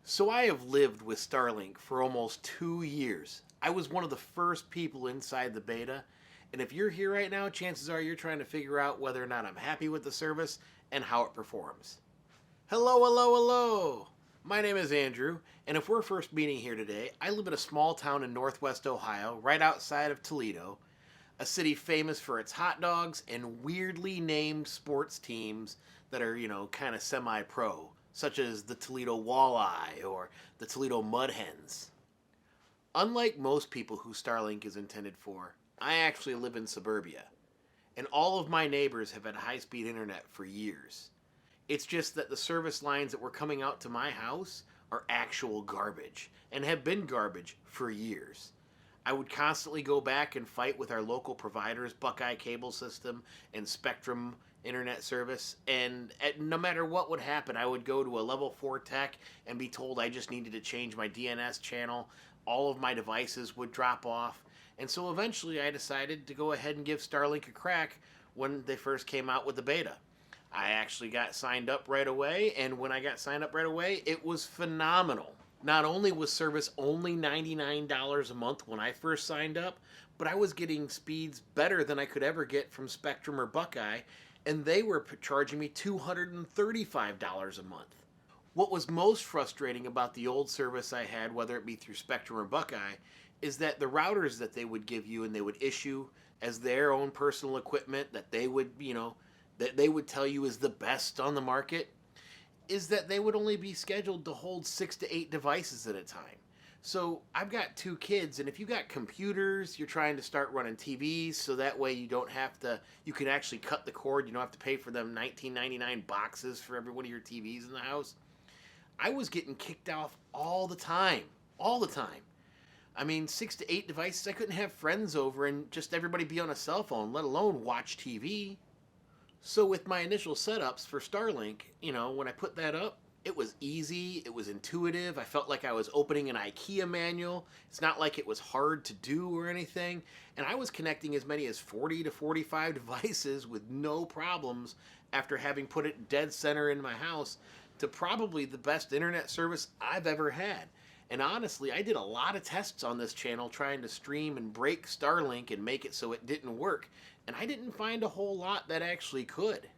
So I have lived with Starlink for almost 2 years. I was one of the first people inside the beta, and if you're here right now, chances are you're trying to figure out whether or not I'm happy with the service and how it performs. Hello, hello, hello! My name is Andrew, and if we're first meeting here today, I live in a small town in northwest Ohio, right outside of Toledo, a city famous for its hot dogs and weirdly named sports teams that are, kind of semi pro, such as the Toledo Walleye or the Toledo Mud Hens. Unlike most people who Starlink is intended for, I actually live in suburbia, and all of my neighbors have had high speed internet for years. It's just that the service lines that were coming out to my house are actual garbage and have been garbage for years. I would constantly go back and fight with our local providers, Buckeye Cable System and Spectrum Internet Service, and no matter what would happen, I would go to a level 4 tech and be told I just needed to change my DNS channel. All of my devices would drop off, and so eventually I decided to go ahead and give Starlink a crack when they first came out with the beta. I actually got signed up right away, and when I got signed up right away, it was phenomenal. Not only was service only $99 a month when I first signed up, but I was getting speeds better than I could ever get from Spectrum or Buckeye, and they were charging me $235 a month. What was most frustrating about the old service I had, whether it be through Spectrum or Buckeye, is that the routers that they would give you and they would issue as their own personal equipment that they would, that they would tell you is the best on the market, is that they would only be scheduled to hold 6 to 8 devices at a time. So I've got 2 kids, and if you got computers, you're trying to start running TVs, so that way you can actually cut the cord. You don't have to pay for them $19.99 boxes for every one of your TVs in the house. I was getting kicked off all the time, all the time. I mean, 6 to 8 devices. I couldn't have friends over and just everybody be on a cell phone, let alone watch TV. So with my initial setups for Starlink, when I put that up, it was easy, it was intuitive. I felt like I was opening an IKEA manual. It's not like it was hard to do or anything. And I was connecting as many as 40 to 45 devices with no problems after having put it dead center in my house to probably the best internet service I've ever had. And honestly, I did a lot of tests on this channel trying to stream and break Starlink and make it so it didn't work. And I didn't find a whole lot that actually could.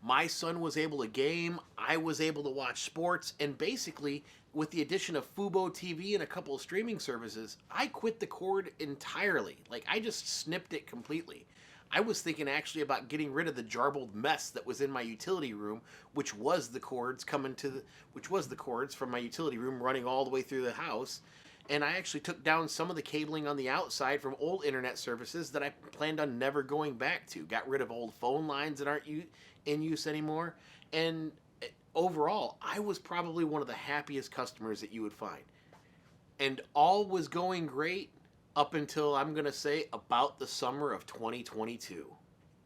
My son was able to game, I was able to watch sports, and basically, with the addition of Fubo TV and a couple of streaming services, I quit the cord entirely. Like, I just snipped it completely. I was thinking actually about getting rid of the jarbled mess that was in my utility room, which was the cords from my utility room running all the way through the house. And I actually took down some of the cabling on the outside from old internet services that I planned on never going back to. Got rid of old phone lines that aren't in use anymore. And overall, I was probably one of the happiest customers that you would find. And all was going great up until, I'm going to say, about the summer of 2022.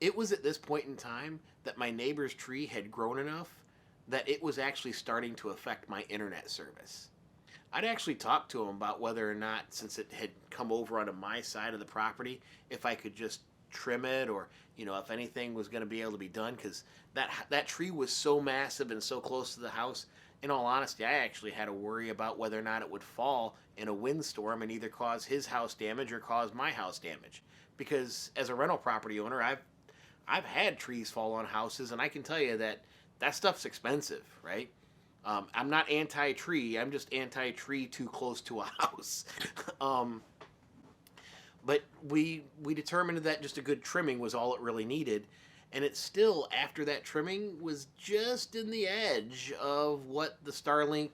It was at this point in time that my neighbor's tree had grown enough that it was actually starting to affect my internet service. I'd actually talked to him about whether or not, since it had come over onto my side of the property, if I could just trim it, or if anything was going to be able to be done, because that tree was so massive and so close to the house. In all honesty, I actually had to worry about whether or not it would fall in a windstorm and either cause his house damage or cause my house damage. Because as a rental property owner, I've had trees fall on houses, and I can tell you that stuff's expensive, right? I'm not anti-tree. I'm just anti-tree too close to a house. But we determined that just a good trimming was all it really needed. And it still, after that trimming, was just in the edge of what the Starlink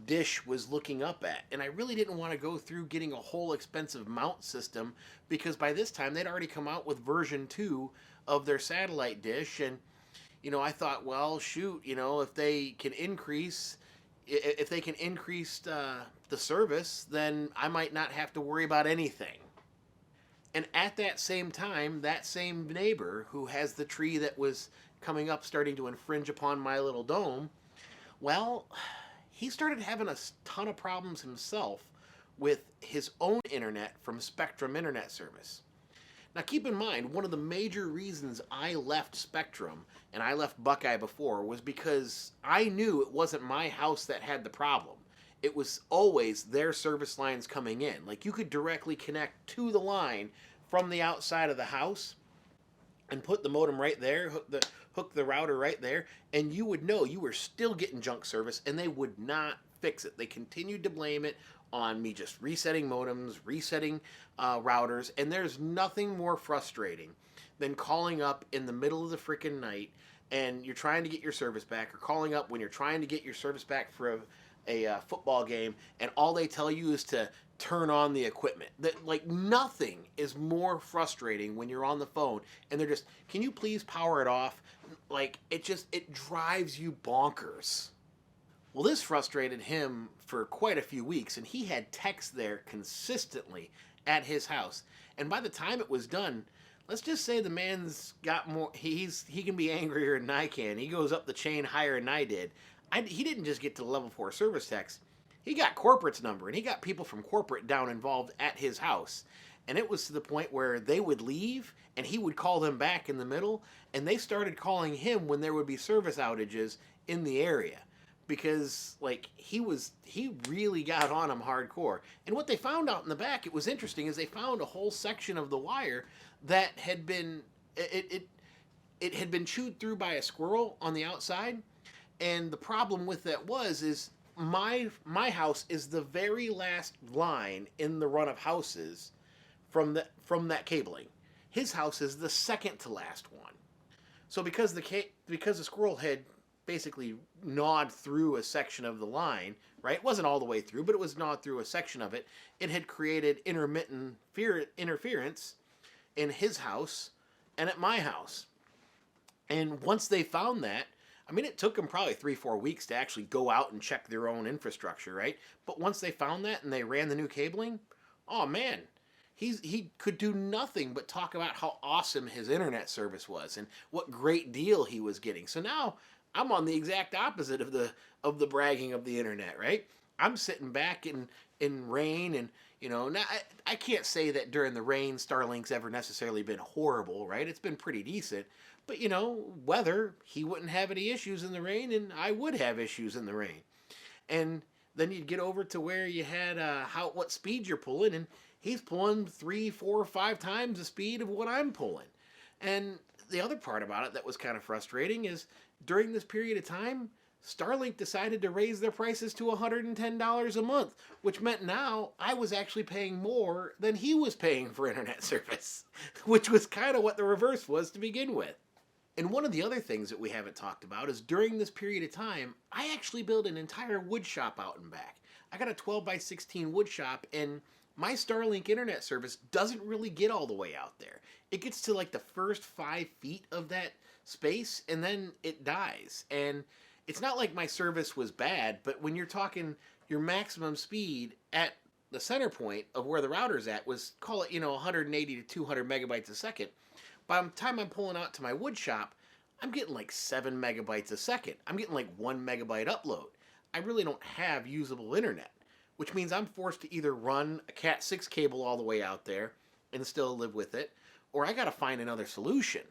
dish was looking up at. And I really didn't want to go through getting a whole expensive mount system, because by this time they'd already come out with version 2 of their satellite dish. And I thought, well, shoot, if they can increase the service, then I might not have to worry about anything. And at that same time, that same neighbor who has the tree that was coming up starting to infringe upon my little dome, well, he started having a ton of problems himself with his own internet from Spectrum Internet Service. Now, keep in mind, one of the major reasons I left Spectrum and I left Buckeye before was because I knew it wasn't my house that had the problem. It was always their service lines coming in. Like, you could directly connect to the line from the outside of the house and put the modem right there, hook the router right there, and you would know you were still getting junk service, and they would not fix it. They continued to blame it on me just resetting modems, resetting routers, and there's nothing more frustrating than calling up in the middle of the freaking night and you're trying to get your service back, or calling up when you're trying to get your service back for a football game, and all they tell you is to turn on the equipment. That, like, nothing is more frustrating when you're on the phone and they're just, can you please power it off? Like, it drives you bonkers. Well, this frustrated him for quite a few weeks, and he had techs there consistently at his house. And by the time it was done, let's just say the man's got more. He can be angrier than I can. He goes up the chain higher than I did. He didn't just get to the level 4 service techs. He got corporate's number, and he got people from corporate down involved at his house. And it was to the point where they would leave, and he would call them back in the middle, and they started calling him when there would be service outages in the area. Because, like, he really got on him hardcore. And what they found out in the back, it was interesting, is they found a whole section of the wire that had been, it had been chewed through by a squirrel on the outside. And the problem with that is my house is the very last line in the run of houses from that cabling. His house is the second to last one. So because the squirrel had basically gnawed through a section of the line, right? It wasn't all the way through, but it was gnawed through a section of it. It had created intermittent interference in his house and at my house. And once they found that, I mean, it took them probably 3-4 weeks to actually go out and check their own infrastructure, right? But once they found that and they ran the new cabling, oh man, he could do nothing but talk about how awesome his internet service was and what great deal he was getting. So now I'm on the exact opposite of the bragging of the internet, right? I'm sitting back in rain, and now I can't say that during the rain Starlink's ever necessarily been horrible, right? It's been pretty decent. But weather, he wouldn't have any issues in the rain, and I would have issues in the rain. And then you'd get over to where you had what speed you're pulling, and he's pulling 3, 4, 5 times the speed of what I'm pulling. And the other part about it that was kind of frustrating is during this period of time, Starlink decided to raise their prices to $110 a month, which meant now I was actually paying more than he was paying for internet service, which was kind of what the reverse was to begin with. And one of the other things that we haven't talked about is during this period of time, I actually built an entire wood shop out and back. I got a 12 by 16 wood shop, and my Starlink internet service doesn't really get all the way out there. It gets to like the first 5 feet of that space, and then it dies. And it's not like my service was bad, but when you're talking your maximum speed at the center point of where the router's at was, call it, 180 to 200 megabytes a second. By the time I'm pulling out to my wood shop, I'm getting like 7 megabytes a second. I'm getting like 1 megabyte upload. I really don't have usable internet, which means I'm forced to either run a Cat 6 cable all the way out there and still live with it, or I got to find another solution.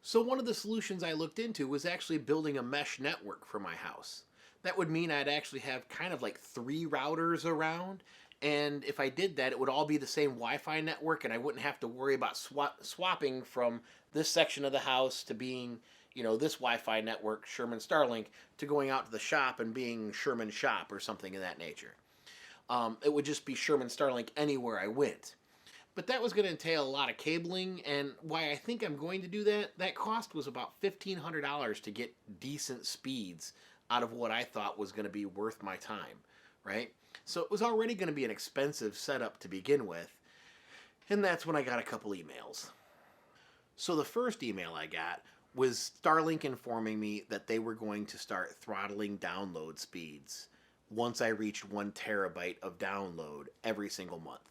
So one of the solutions I looked into was actually building a mesh network for my house. That would mean I'd actually have kind of like 3 routers around, and if I did that, it would all be the same Wi-Fi network, and I wouldn't have to worry about swapping from this section of the house to being, this Wi-Fi network, Sherman Starlink, to going out to the shop and being Sherman Shop or something of that nature. It would just be Sherman Starlink anywhere I went. But that was going to entail a lot of cabling, and why I think I'm going to do that cost was about $1,500 to get decent speeds out of what I thought was going to be worth my time, right? So it was already going to be an expensive setup to begin with, and that's when I got a couple emails. So the first email I got was Starlink informing me that they were going to start throttling download speeds once I reached 1 terabyte of download every single month.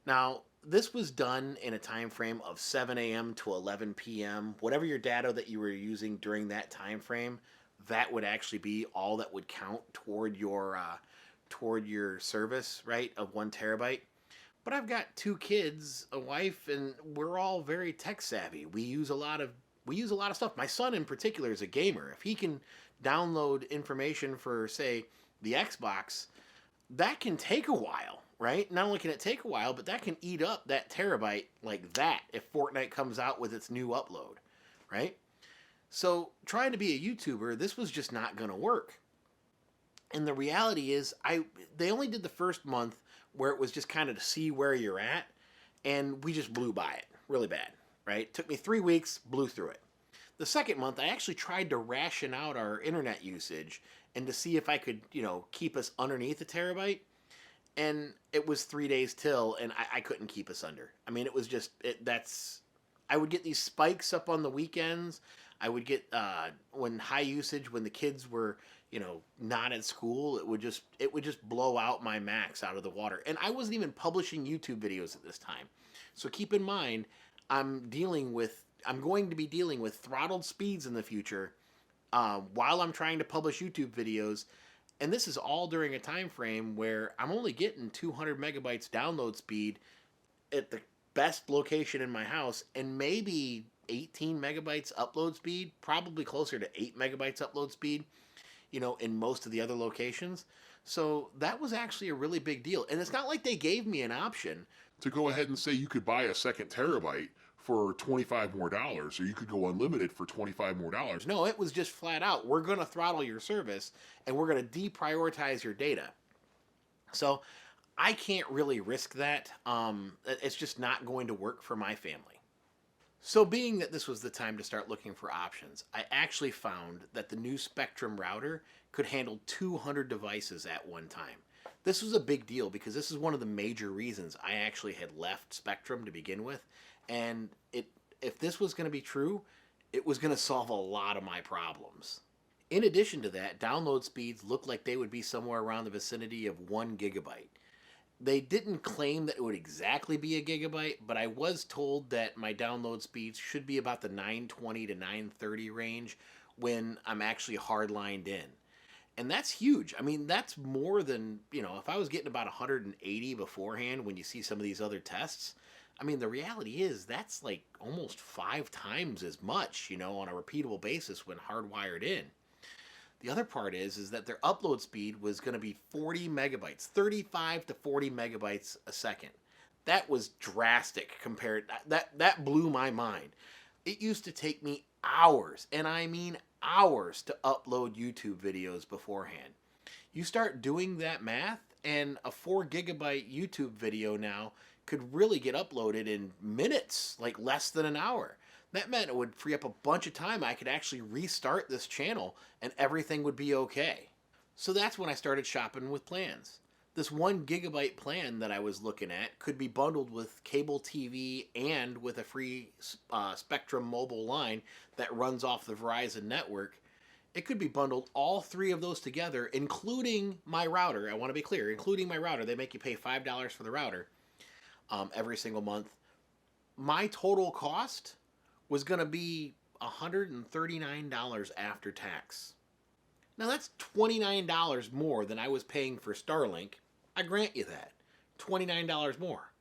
Now, this was done in a time frame of 7 a.m. to 11 p.m. Whatever your data that you were using during that time frame, that would actually be all that would count toward your service, right, of 1 terabyte. But I've got two kids, a wife, and we're all very tech savvy. We use a lot of stuff. My son in particular is a gamer. If he can download information for, say, the Xbox, that can take a while, right? Not only can it take a while, but that can eat up that terabyte like that if Fortnite comes out with its new upload, right? So trying to be a YouTuber, this was just not going to work. And the reality is, they only did the first month where it was just kind of to see where you're at, and we just blew by it really bad, right? Took me 3 weeks, blew through it. The second month, I actually tried to ration out our internet usage and to see if I could, keep us underneath a terabyte. And it was 3 days till, and I couldn't keep us under. I mean, it was just I would get these spikes up on the weekends. I would get when high usage when the kids were not at school. It would just blow out my max out of the water. And I wasn't even publishing YouTube videos at this time. So keep in mind, I'm going to be dealing with throttled speeds in the future while I'm trying to publish YouTube videos. And this is all during a time frame where I'm only getting 200 megabytes download speed at the best location in my house, and maybe 18 megabytes upload speed, probably closer to 8 megabytes upload speed, in most of the other locations. So that was actually a really big deal. And it's not like they gave me an option To go ahead and say you could buy a second terabyte for $25 more, or you could go unlimited for $25 more. No, it was just flat out, we're going to throttle your service and we're going to deprioritize your data. So I can't really risk that. It's just not going to work for my family. So being that this was the time to start looking for options, I actually found that the new Spectrum router could handle 200 devices at one time. This was a big deal because this is one of the major reasons I actually had left Spectrum to begin with. And if this was going to be true, it was going to solve a lot of my problems. In addition to that, download speeds looked like they would be somewhere around the vicinity of 1 gigabyte. They didn't claim that it would exactly be a gigabyte, but I was told that my download speeds should be about the 920 to 930 range when I'm actually hardlined in. And that's huge. I mean, that's more than, if I was getting about 180 beforehand when you see some of these other tests, I mean, the reality is that's like almost 5 times as much, on a repeatable basis when hardwired in. The other part is that their upload speed was going to be 40 megabytes, 35 to 40 megabytes a second. That was drastic compared. That blew my mind. It used to take me hours, and I mean hours, to upload YouTube videos beforehand. You start doing that math, and a 4 gigabyte YouTube video now could really get uploaded in minutes, like less than an hour. That meant it would free up a bunch of time. I could actually restart this channel and everything would be okay. So that's when I started shopping with plans. This 1 gigabyte plan that I was looking at could be bundled with cable TV and with a free Spectrum mobile line that runs off the Verizon network. It could be bundled, all 3 of those together, including my router. I want to be clear, including my router. They make you pay $5 for the router every single month. My total cost was going to be $139 after tax. Now that's $29 more than I was paying for Starlink. I grant you that. $29 more.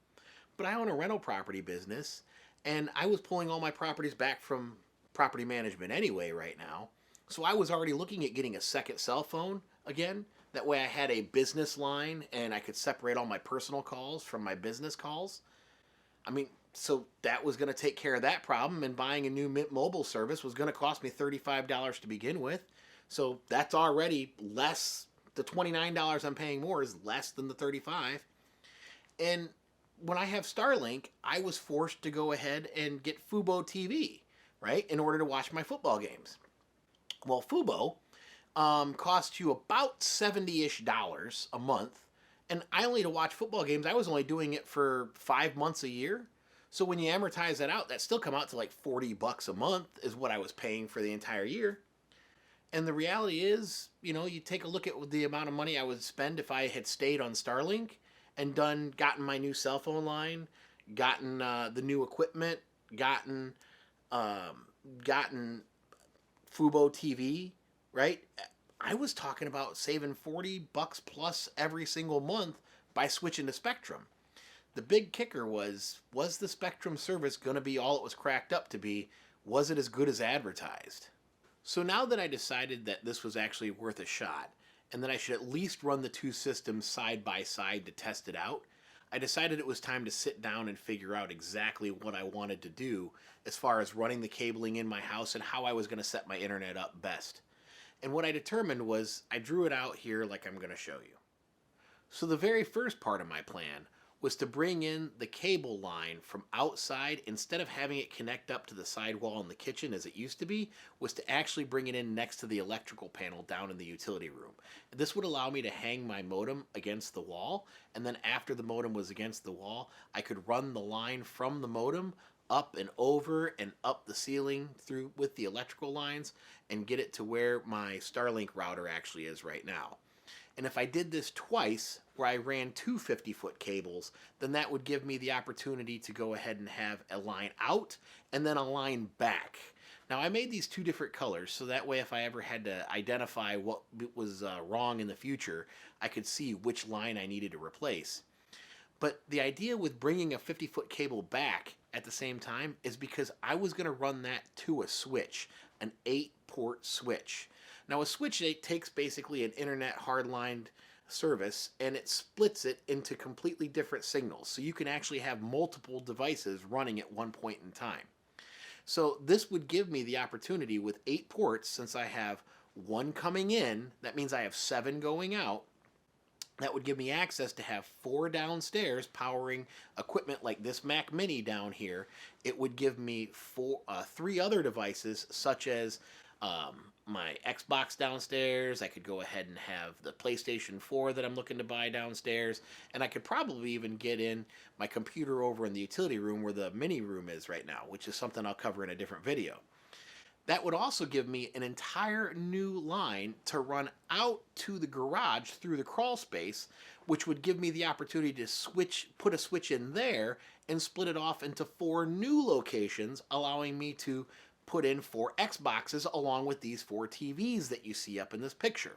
But I own a rental property business, and I was pulling all my properties back from property management anyway right now. So I was already looking at getting a second cell phone again. That way I had a business line and I could separate all my personal calls from my business calls. I mean, so that was going to take care of that problem, and buying a new Mint Mobile service was going to cost me $35 to begin with. So that's already less. The $29 I'm paying more is less than the $35. And when I have Starlink, I was forced to go ahead and get Fubo TV, right, in order to watch my football games. Well, Fubo costs you about $70-ish a month. And I only to watch football games, I was only doing it for 5 months a year. So when you amortize that out, that still come out to like $40 a month is what I was paying for the entire year. And the reality is, you take a look at the amount of money I would spend if I had stayed on Starlink and gotten my new cell phone line, gotten the new equipment, gotten Fubo TV, right? I was talking about saving $40 plus every single month by switching to Spectrum. The big kicker was the Spectrum service going to be all it was cracked up to be? Was it as good as advertised? So now that I decided that this was actually worth a shot, and that I should at least run the two systems side by side to test it out, I decided it was time to sit down and figure out exactly what I wanted to do as far as running the cabling in my house and how I was going to set my internet up best. And what I determined was I drew it out here like I'm going to show you. So the very first part of my plan was to bring in the cable line from outside instead of having it connect up to the sidewall in the kitchen as it used to be, was to actually bring it in next to the electrical panel down in the utility room. This would allow me to hang my modem against the wall, and then after the modem was against the wall, I could run the line from the modem up and over and up the ceiling through with the electrical lines and get it to where my Starlink router actually is right now. And if I did this twice, where I ran two 50-foot cables, then that would give me the opportunity to go ahead and have a line out and then a line back. Now, I made these two different colors, so that way if I ever had to identify what was wrong in the future, I could see which line I needed to replace. But the idea with bringing a 50-foot cable back at the same time is because I was going to run that to a switch, an 8-port switch. Now, a switch takes basically an internet hardlined service and it splits it into completely different signals. So you can actually have multiple devices running at one point in time. So this would give me the opportunity with 8 ports, since I have 1 coming in, that means I have 7 going out. That would give me access to have 4 downstairs powering equipment like this Mac Mini down here. It would give me 3 other devices, such as my Xbox downstairs. I could go ahead and have the PlayStation 4 that I'm looking to buy downstairs, and I could probably even get in my computer over in the utility room where the mini room is right now, which is something I'll cover in a different video. That would also give me an entire new line to run out to the garage through the crawl space, which would give me the opportunity to put a switch in there and split it off into 4 new locations, allowing me to put in 4 Xboxes along with these 4 TVs that you see up in this picture.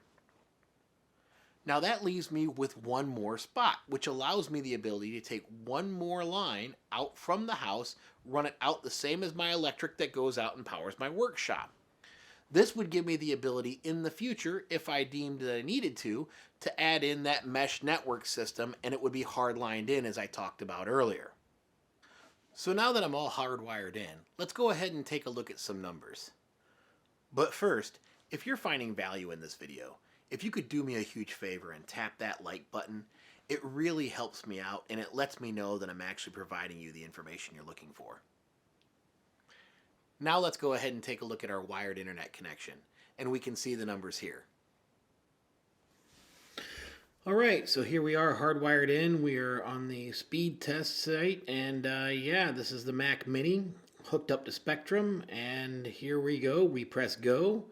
Now that leaves me with 1 more spot, which allows me the ability to take 1 more line out from the house, run it out the same as my electric that goes out and powers my workshop. This would give me the ability in the future, if I deemed that I needed to add in that mesh network system, and it would be hardlined in as I talked about earlier. So now that I'm all hardwired in, let's go ahead and take a look at some numbers. But first, if you're finding value in this video, if you could do me a huge favor and tap that like button, it really helps me out and it lets me know that I'm actually providing you the information you're looking for. Now let's go ahead and take a look at our wired internet connection, and we can see the numbers here. Alright, so here we are hardwired in. We are on the speed test site, and yeah, this is the Mac Mini hooked up to Spectrum, and here we go. We press go,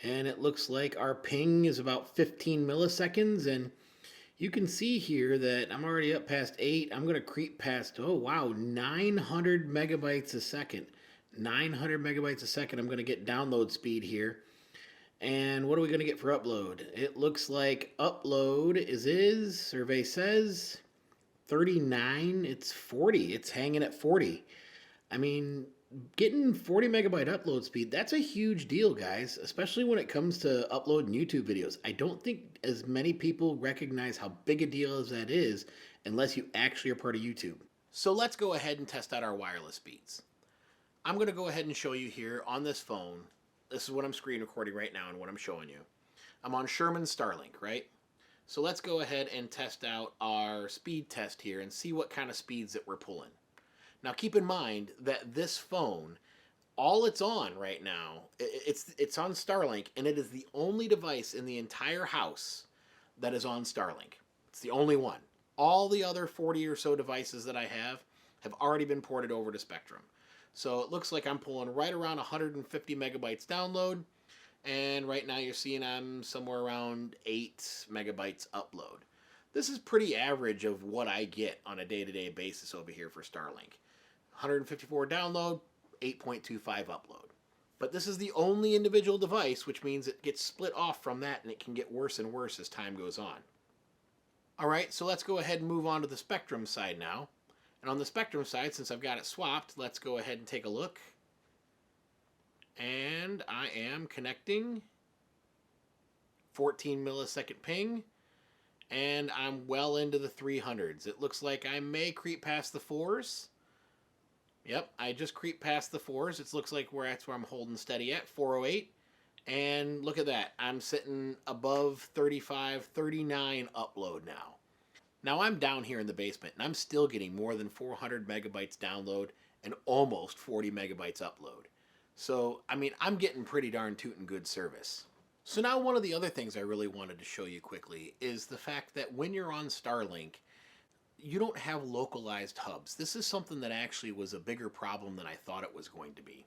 and it looks like our ping is about 15 milliseconds, and you can see here that I'm already up past 8. I'm going to creep past, oh wow, 900 megabytes a second. 900 megabytes a second. I'm going to get download speed here. And what are we going to get for upload? It looks like upload is survey says 39. It's 40. It's hanging at 40. I mean, getting 40 megabyte upload speed, that's a huge deal, guys, especially when it comes to uploading YouTube videos. I don't think as many people recognize how big a deal as that is unless you actually are part of YouTube. So let's go ahead and test out our wireless speeds. I'm going to go ahead and show you here on this phone. This is what I'm screen recording right now and what I'm showing you. I'm on Sherman's Starlink, right? So let's go ahead and test out our speed test here and see what kind of speeds that we're pulling. Now keep in mind that this phone, all it's on right now, it's on Starlink, and it is the only device in the entire house that is on Starlink. It's the only one. All the other 40 or so devices that I have already been ported over to Spectrum. So it looks like I'm pulling right around 150 megabytes download, and right now you're seeing I'm somewhere around 8 megabytes upload. This is pretty average of what I get on a day-to-day basis over here for Starlink. 154 download, 8.25 upload. But this is the only individual device, which means it gets split off from that, and it can get worse and worse as time goes on. All right, so let's go ahead and move on to the Spectrum side now. And on the Spectrum side, since I've got it swapped, let's go ahead and take a look. And I am connecting 14 millisecond ping, and I'm well into the 300s. It looks like I may creep past the 4s. Yep, I just creep past the 4s. It looks like that's where I'm holding steady at, 408. And look at that. I'm sitting above 35, 39 upload now. Now I'm down here in the basement, and I'm still getting more than 400 megabytes download and almost 40 megabytes upload. So, I mean, I'm getting pretty darn tootin' good service. So now one of the other things I really wanted to show you quickly is the fact that when you're on Starlink, you don't have localized hubs. This is something that actually was a bigger problem than I thought it was going to be.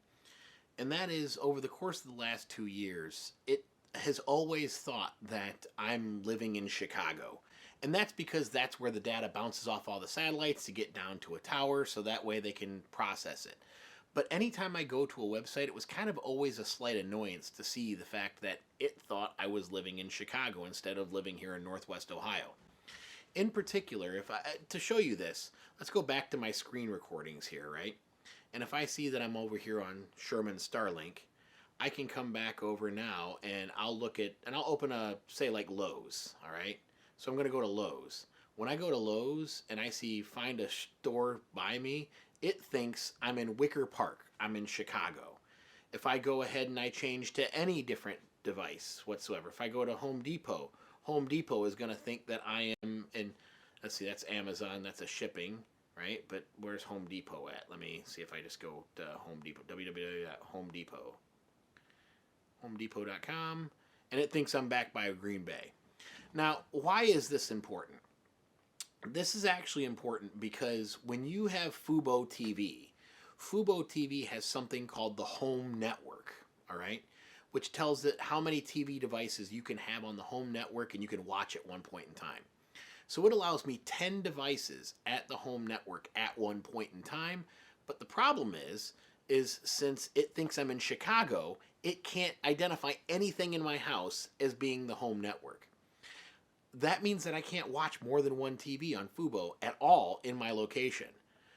And that is, over the course of the last 2 years, it has always thought that I'm living in Chicago. And that's because that's where the data bounces off all the satellites to get down to a tower, so that way they can process it. But anytime I go to a website, it was kind of always a slight annoyance to see the fact that it thought I was living in Chicago instead of living here in Northwest Ohio. In particular, to show you this, let's go back to my screen recordings here, right? And if I see that I'm over here on Sherman Starlink, I can come back over now and I'll open say like Lowe's, all right? So I'm going to go to Lowe's. When I go to Lowe's and I see find a store by me, it thinks I'm in Wicker Park. I'm in Chicago. If I go ahead and I change to any different device whatsoever, if I go to Home Depot is going to think that I am in, let's see, that's Amazon, that's a shipping, right? But where's Home Depot at? Let me see if I just go to Home Depot, www.homedepot, homedepot.com, and it thinks I'm back by Green Bay. Now, why is this important? This is actually important because when you have Fubo TV has something called the Home Network, all right? Which tells it how many TV devices you can have on the Home Network and you can watch at one point in time. So it allows me 10 devices at the Home Network at one point in time. But the problem is since it thinks I'm in Chicago, it can't identify anything in my house as being the Home Network. That means that I can't watch more than one TV on Fubo at all in my location.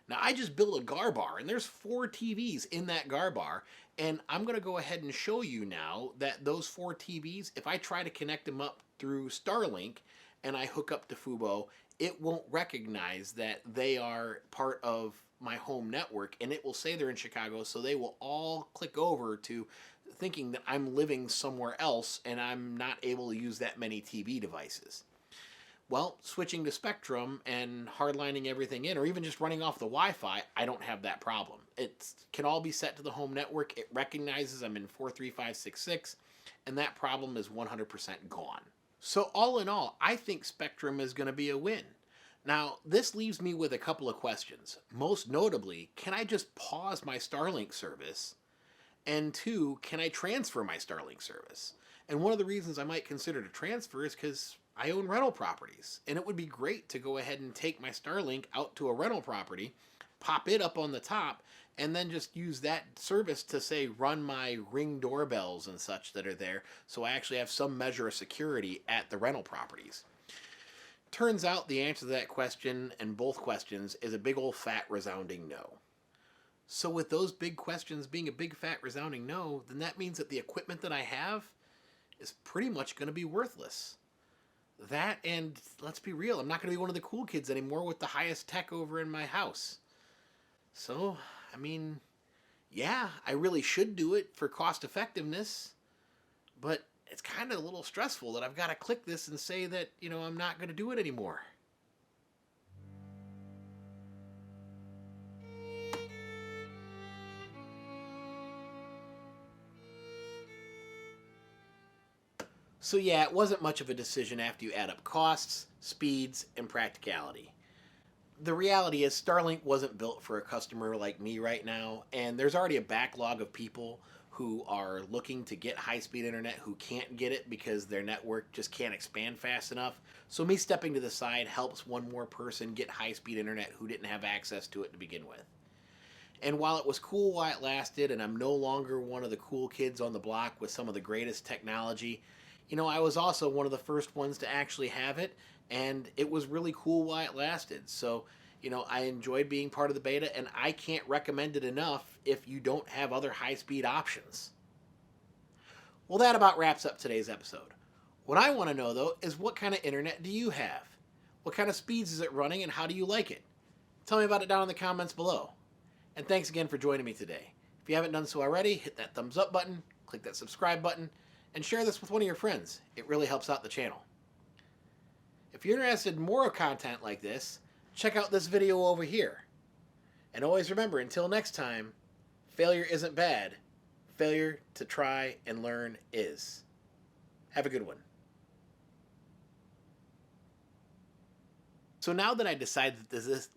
Now, I just built a gar bar, and there's 4 TVs in that gar bar, and I'm going to go ahead and show you now that those 4 TVs, if I try to connect them up through Starlink and I hook up to Fubo, it won't recognize that they are part of my home network, and it will say they're in Chicago, so they will all click over to thinking that I'm living somewhere else and I'm not able to use that many TV devices. Well, switching to Spectrum and hardlining everything in, or even just running off the Wi-Fi, I don't have that problem. It can all be set to the home network. It recognizes I'm in 43566, and that problem is 100% gone. So all in all, I think Spectrum is going to be a win. Now, this leaves me with a couple of questions. Most notably, can I just pause my Starlink service? And 2, can I transfer my Starlink service? And one of the reasons I might consider to transfer is because I own rental properties, and it would be great to go ahead and take my Starlink out to a rental property, pop it up on the top, and then just use that service to, say, run my Ring doorbells and such that are there, so I actually have some measure of security at the rental properties. Turns out the answer to that question, and both questions, is a big old fat resounding no. So with those big questions being a big fat resounding no, then that means that the equipment that I have is pretty much going to be worthless. That, and let's be real, I'm not going to be one of the cool kids anymore with the highest tech over in my house. So, I mean, yeah, I really should do it for cost effectiveness, but it's kind of a little stressful that I've got to click this and say that, I'm not going to do it anymore. So yeah, it wasn't much of a decision after you add up costs, speeds, and practicality. The reality is Starlink wasn't built for a customer like me right now, and there's already a backlog of people who are looking to get high-speed internet who can't get it because their network just can't expand fast enough. So me stepping to the side helps one more person get high-speed internet who didn't have access to it to begin with. And while it was cool while it lasted, and I'm no longer one of the cool kids on the block with some of the greatest technology, I was also one of the first ones to actually have it, and it was really cool while it lasted. So, I enjoyed being part of the beta, and I can't recommend it enough if you don't have other high speed options. Well, that about wraps up today's episode. What I want to know, though, is what kind of internet do you have? What kind of speeds is it running, and how do you like it? Tell me about it down in the comments below. And thanks again for joining me today. If you haven't done so already, hit that thumbs up button, click that subscribe button, and share this with one of your friends. It really helps out the channel. If you're interested in more content like this, check out this video over here. And always remember, until next time, failure isn't bad. Failure to try and learn is. Have a good one. So now that I decided that this